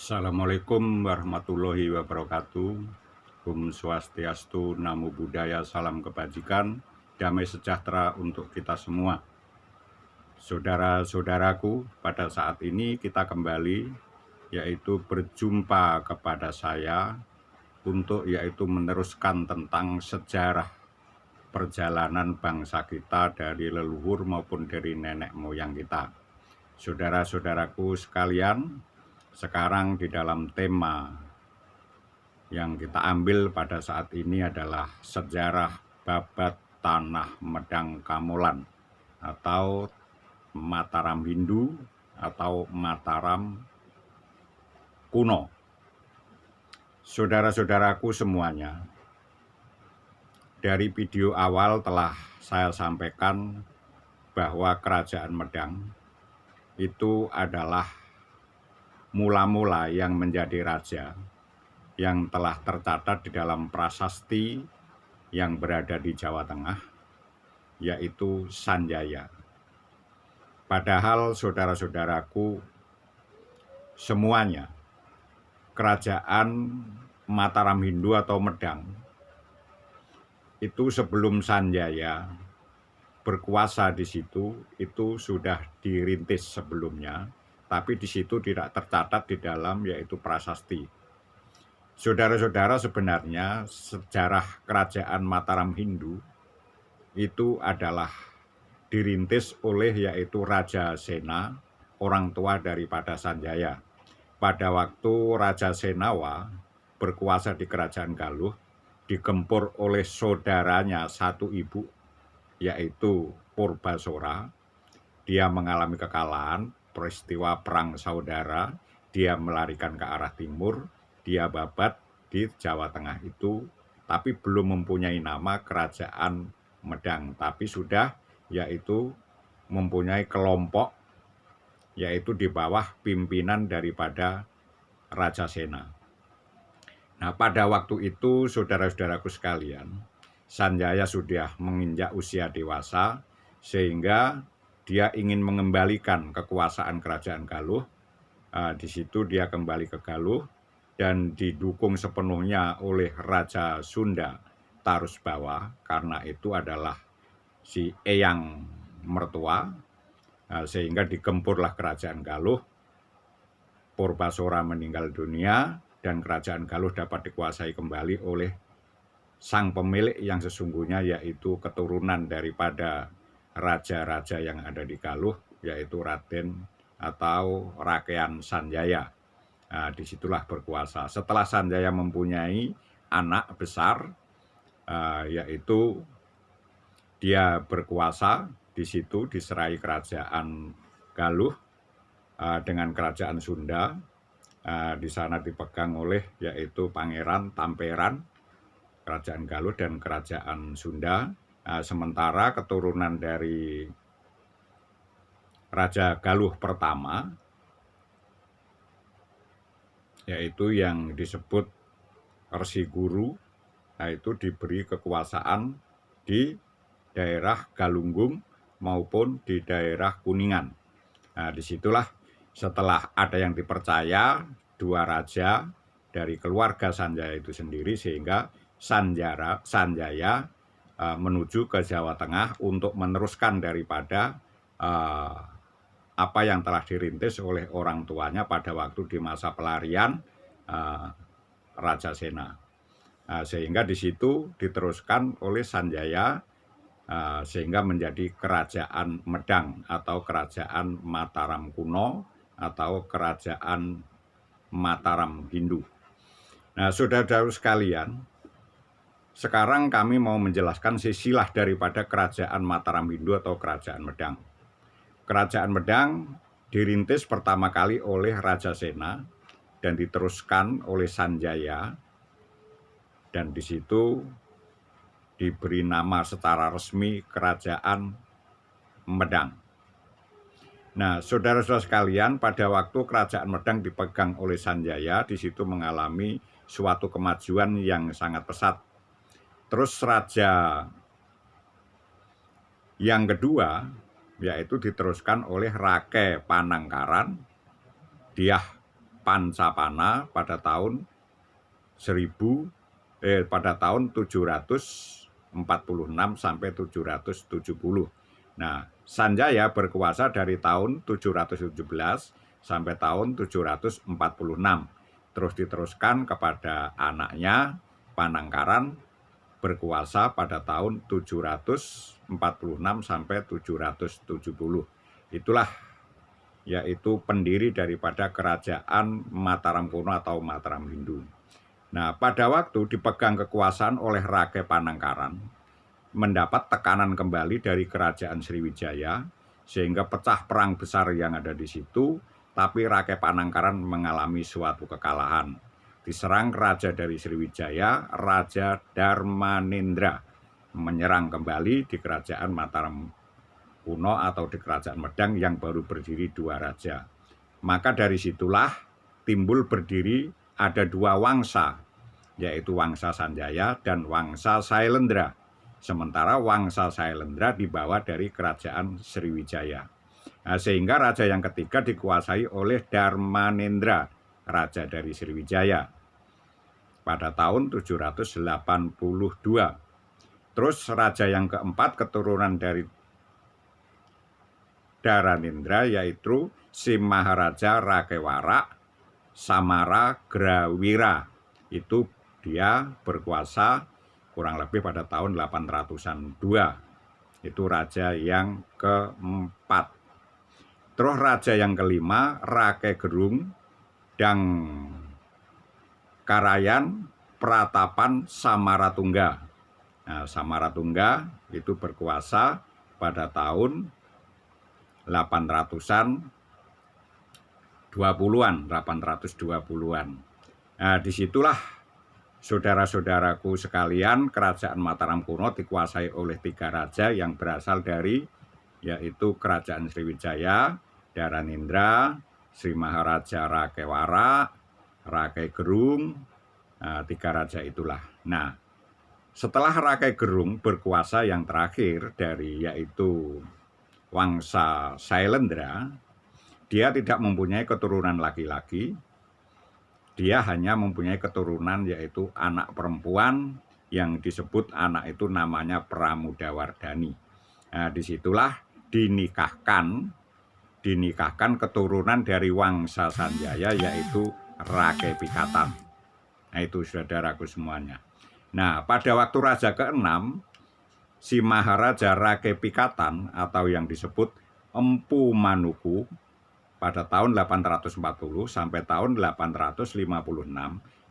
Assalamualaikum warahmatullahi wabarakatuh. Om Swastiastu, Namo Buddhaya, salam kebajikan, damai sejahtera untuk kita semua. Saudara-saudaraku, pada saat ini kita kembali yaitu berjumpa kepada saya untuk yaitu meneruskan tentang sejarah perjalanan bangsa kita dari leluhur maupun dari nenek moyang kita. Saudara-saudaraku sekalian, sekarang di dalam tema yang kita ambil pada saat ini adalah sejarah babat Tanah Medang Kamolan atau Mataram Hindu atau Mataram kuno. Saudara-saudaraku semuanya, dari video awal telah saya sampaikan bahwa Kerajaan Medang itu adalah mula-mula yang menjadi raja yang telah tercatat di dalam prasasti yang berada di Jawa Tengah, yaitu Sanjaya. Padahal saudara-saudaraku semuanya, Kerajaan Mataram Hindu atau Medang itu sebelum Sanjaya berkuasa di situ itu sudah dirintis sebelumnya, tapi di situ tidak tercatat di dalam yaitu prasasti. Saudara-saudara, sebenarnya sejarah Kerajaan Mataram Hindu itu adalah dirintis oleh yaitu Raja Sena, orang tua daripada Sanjaya. Pada waktu Raja Senawa berkuasa di Kerajaan Galuh, digempur oleh saudaranya satu ibu, yaitu Purbasora. Dia mengalami kekalahan, peristiwa perang saudara, dia melarikan ke arah timur, dia babat di Jawa Tengah itu, tapi belum mempunyai nama Kerajaan Medang, tapi sudah yaitu mempunyai kelompok, yaitu di bawah pimpinan daripada Raja Sena. Nah, pada waktu itu saudara-saudaraku sekalian, Sanjaya sudah menginjak usia dewasa sehingga dia ingin mengembalikan kekuasaan Kerajaan Galuh. Di situ dia kembali ke Galuh dan didukung sepenuhnya oleh Raja Sunda Tarusbawa, karena itu adalah si eyang mertua, sehingga digempurlah Kerajaan Galuh. Purbasora meninggal dunia dan Kerajaan Galuh dapat dikuasai kembali oleh sang pemilik yang sesungguhnya, yaitu keturunan daripada raja-raja yang ada di Galuh, yaitu Raden atau Rakean Sanjaya. Disitulah berkuasa. Setelah Sanjaya mempunyai anak besar, yaitu dia berkuasa di situ, diserai Kerajaan Galuh dengan Kerajaan Sunda. Di sana dipegang oleh yaitu Pangeran Tamperan, Kerajaan Galuh dan Kerajaan Sunda. Sementara keturunan dari Raja Galuh pertama, yaitu yang disebut Resi Guru, itu diberi kekuasaan di daerah Galunggung maupun di daerah Kuningan. Disitulah setelah ada yang dipercaya dua raja dari keluarga Sanjaya itu sendiri, sehingga Sanjaya menuju ke Jawa Tengah untuk meneruskan daripada apa yang telah dirintis oleh orang tuanya pada waktu di masa pelarian Raja Sena. Sehingga di situ diteruskan oleh Sanjaya, sehingga menjadi Kerajaan Medang atau Kerajaan Mataram kuno atau Kerajaan Mataram Hindu. Nah, saudara-saudara sekalian, sekarang kami mau menjelaskan silsilah daripada Kerajaan Mataram Hindu atau Kerajaan Medang. Kerajaan Medang dirintis pertama kali oleh Raja Sena dan diteruskan oleh Sanjaya, dan di situ diberi nama secara resmi Kerajaan Medang. Nah, saudara-saudara sekalian, pada waktu Kerajaan Medang dipegang oleh Sanjaya, di situ mengalami suatu kemajuan yang sangat pesat. Terus raja yang kedua, yaitu diteruskan oleh Rake Panangkaran, Dyah Pancapana pada tahun 746 sampai 770. Nah, Sanjaya berkuasa dari tahun 717 sampai tahun 746. Terus diteruskan kepada anaknya Panangkaran berkuasa pada tahun 746 sampai 770. Itulah yaitu pendiri daripada kerajaan Mataram kuno atau Mataram Hindu. Nah, pada waktu dipegang kekuasaan oleh Rake Panangkaran, mendapat tekanan kembali dari kerajaan Sriwijaya, sehingga pecah perang besar yang ada di situ, tapi Rake Panangkaran mengalami suatu kekalahan. Diserang raja dari Sriwijaya, Raja Darmanendra, menyerang kembali di kerajaan Mataram kuno atau di kerajaan Medang yang baru berdiri 2 raja. Maka dari situlah timbul berdiri ada 2 wangsa, yaitu Wangsa Sanjaya dan Wangsa Sailendra. Sementara Wangsa Sailendra dibawa dari kerajaan Sriwijaya. Nah, sehingga raja yang ketiga dikuasai oleh Darmanendra, raja dari Sriwijaya, pada tahun 782. Terus raja yang keempat keturunan dari Daranendra yaitu si Maharaja Rakewara Samaragrawira. Itu dia berkuasa kurang lebih pada tahun 800-an 2. Itu raja yang keempat. Terus raja yang kelima Rake Gerung dan Karayan Pratapan Samaratungga. Nah, Samaratungga itu berkuasa pada tahun 800-an 20-an, 820-an. Nah, disitulah saudara-saudaraku sekalian, kerajaan Mataram kuno dikuasai oleh 3 raja yang berasal dari yaitu kerajaan Sriwijaya, Daranendra, Sri Maharaja Rakewara, Rake Gerung. Nah, 3 raja itulah. Nah, setelah Rake Gerung berkuasa yang terakhir dari yaitu Wangsa Sailendra, dia tidak mempunyai keturunan laki-laki. Dia hanya mempunyai keturunan yaitu anak perempuan yang disebut anak itu namanya Pramudawardhani. Nah, disitulah dinikahkan keturunan dari Wangsa Sanjaya yaitu Rake Pikatan. Nah, itu saudaraku semuanya. Nah, pada waktu raja ke-6, si Maharaja Rake Pikatan atau yang disebut Empu Manuku pada tahun 840 sampai tahun 856,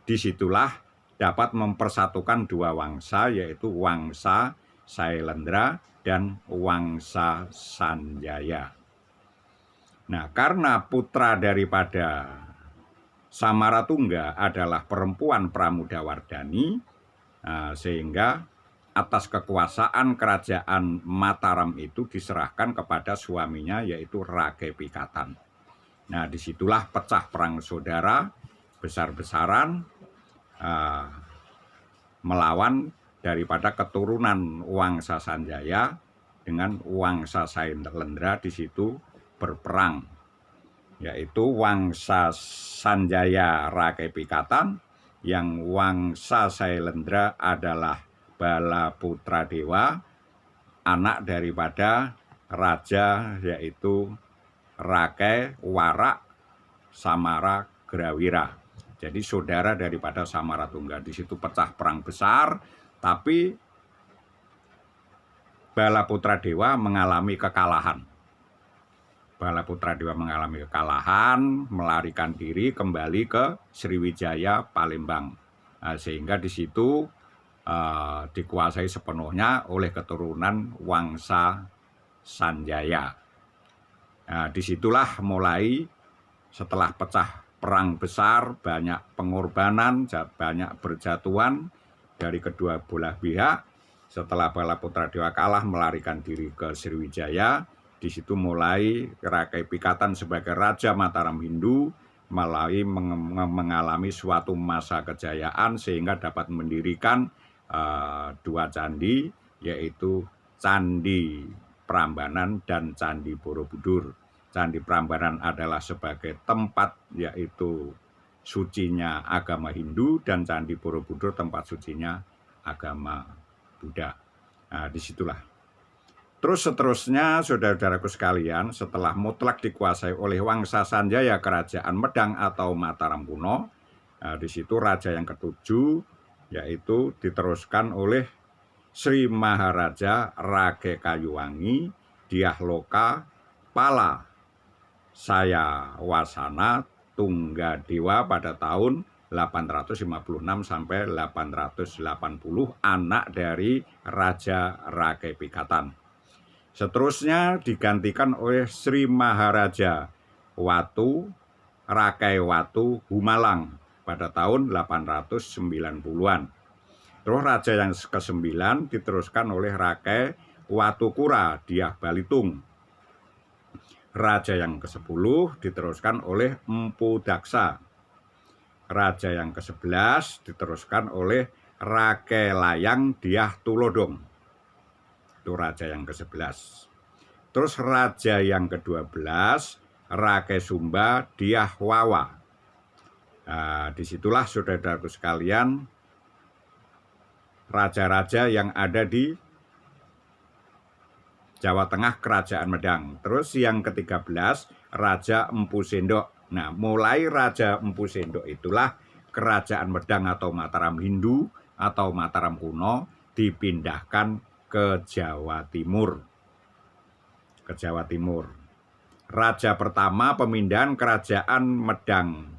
disitulah dapat mempersatukan 2 wangsa yaitu Wangsa Sailendra dan Wangsa Sanjaya. Nah, karena putra daripada Samaratungga adalah perempuan Pramudawardhani, sehingga atas kekuasaan kerajaan Mataram itu diserahkan kepada suaminya yaitu Rake Pikatan. Nah, disitulah pecah perang saudara besar-besaran melawan daripada keturunan Wangsa Sanjaya dengan Wangsa Sailendra. Di situ berperang, yaitu Wangsa Sanjaya Rake Pikatan, yang Wangsa Sailendra adalah Balaputra Dewa, anak daripada raja yaitu Rake Warak Samaragrawira. Jadi saudara daripada Samaratungga. Di situ pecah perang besar, tapi Balaputra Dewa mengalami kekalahan. Balaputra Dewa mengalami kekalahan, melarikan diri kembali ke Sriwijaya Palembang. Nah, sehingga di situ dikuasai sepenuhnya oleh keturunan Wangsa Sanjaya. Nah, disitulah mulai setelah pecah perang besar, banyak pengorbanan, banyak berjatuhan dari kedua belah pihak. Setelah Balaputra Dewa kalah melarikan diri ke Sriwijaya, di situ mulai Rake Pikatan sebagai Raja Mataram Hindu mengalami suatu masa kejayaan sehingga dapat mendirikan 2 candi, yaitu Candi Prambanan dan Candi Borobudur. Candi Prambanan adalah sebagai tempat yaitu sucinya agama Hindu dan Candi Borobudur tempat sucinya agama Buddha. Nah, disitulah. Terus seterusnya, saudara-saudaraku sekalian, setelah mutlak dikuasai oleh Wangsa Sanjaya Kerajaan Medang atau Mataram kuno, nah, di situ raja yang ketujuh yaitu diteruskan oleh Sri Maharaja Rage Kayuwangi Dyahloka Pala Sayawasana Tunggadewa pada tahun 856 sampai 880, anak dari Raja Rage Pikatan. Seterusnya digantikan oleh Sri Maharaja Watu Rakaiwatu Humalang pada tahun 890-an. Terus raja yang ke-9 diteruskan oleh Rakai Watukura Dyah Balitung. Raja yang ke-10 diteruskan oleh Empu Daksa. Raja yang ke-11 diteruskan oleh Rakai Layang Dyah Tulodong. Itu raja yang ke-11. Terus raja yang ke-12 Rakai Sumba Dyah Wawa. Nah, disitulah saudara-saudaraku sekalian raja-raja yang ada di Jawa Tengah Kerajaan Medang. Terus yang ke-13 Raja Empu Sendok. Nah, mulai Raja Empu Sendok itulah Kerajaan Medang atau Mataram Hindu atau Mataram kuno dipindahkan ke Jawa Timur. Ke Jawa Timur. Raja pertama pemindahan Kerajaan Medang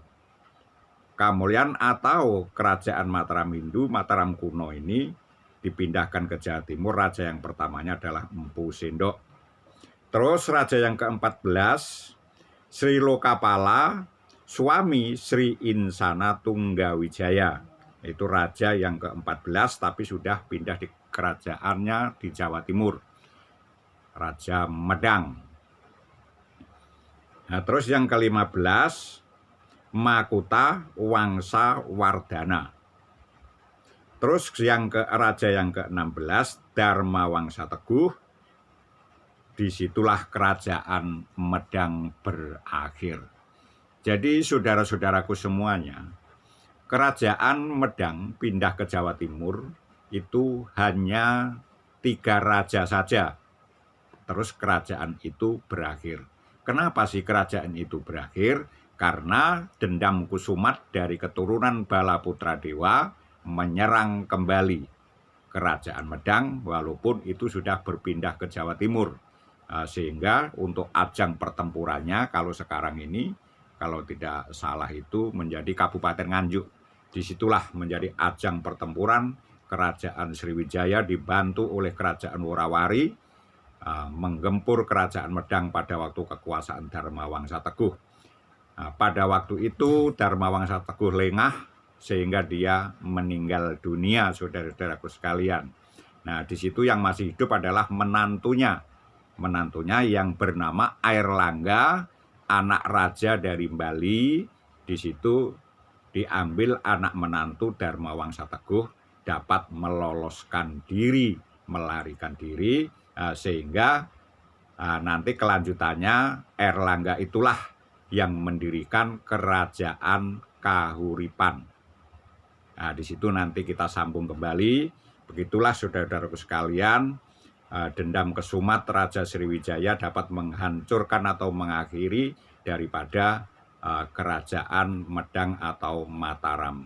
Kamulyan atau Kerajaan Mataram Hindu, Mataram kuno ini dipindahkan ke Jawa Timur. Raja yang pertamanya adalah Empu Sendok. Terus raja yang ke-14 Sri Lokapala suami Sri Insana Tunggawijaya. Itu raja yang ke-14 tapi sudah pindah di kerajaannya di Jawa Timur. Raja Medang. Nah, terus yang ke-15 Makuta Wangsa Wardana. Terus raja yang ke-16 Dharma Wangsa Teguh. Disitulah kerajaan Medang berakhir. Jadi saudara-saudaraku semuanya, kerajaan Medang pindah ke Jawa Timur itu hanya 3 raja saja. Terus kerajaan itu berakhir. Kenapa sih kerajaan itu berakhir? Karena dendam Kusumat dari keturunan Balaputra Dewa menyerang kembali kerajaan Medang walaupun itu sudah berpindah ke Jawa Timur. Sehingga untuk ajang pertempurannya kalau sekarang ini, kalau tidak salah itu menjadi Kabupaten Nganjuk. Disitulah menjadi ajang pertempuran Kerajaan Sriwijaya dibantu oleh Kerajaan Worawari menggempur Kerajaan Medang pada waktu kekuasaan Dharma Wangsa Teguh. Pada waktu itu Dharma Wangsa Teguh lengah sehingga dia meninggal dunia, saudara-saudaraku sekalian. Nah, di situ yang masih hidup adalah menantunya yang bernama Airlangga, anak raja dari Bali. Di situ diambil anak menantu Dharma Wangsa Teguh dapat meloloskan diri, melarikan diri, sehingga nanti kelanjutannya Airlangga itulah yang mendirikan Kerajaan Kahuripan. Nah, di situ nanti kita sambung kembali. Begitulah saudara-saudaraku sekalian, dendam Kesumat Raja Sriwijaya dapat menghancurkan atau mengakhiri daripada Kerajaan Medang atau Mataram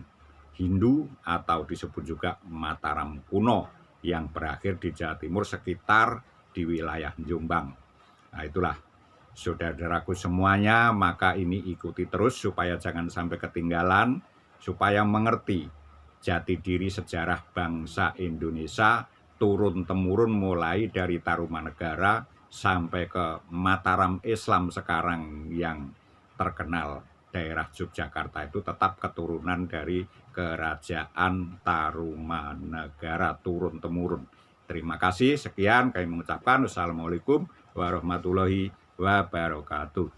Hindu atau disebut juga Mataram kuno yang berakhir di Jawa Timur sekitar di wilayah Jombang. Nah, itulah saudara-saudaraku semuanya, maka ini ikuti terus supaya jangan sampai ketinggalan, supaya mengerti jati diri sejarah bangsa Indonesia turun-temurun mulai dari Tarumanegara sampai ke Mataram Islam sekarang yang terkenal daerah Yogyakarta itu tetap keturunan dari Kerajaan Tarumanegara turun-temurun. Terima kasih, sekian kami mengucapkan wassalamualaikum warahmatullahi wabarakatuh.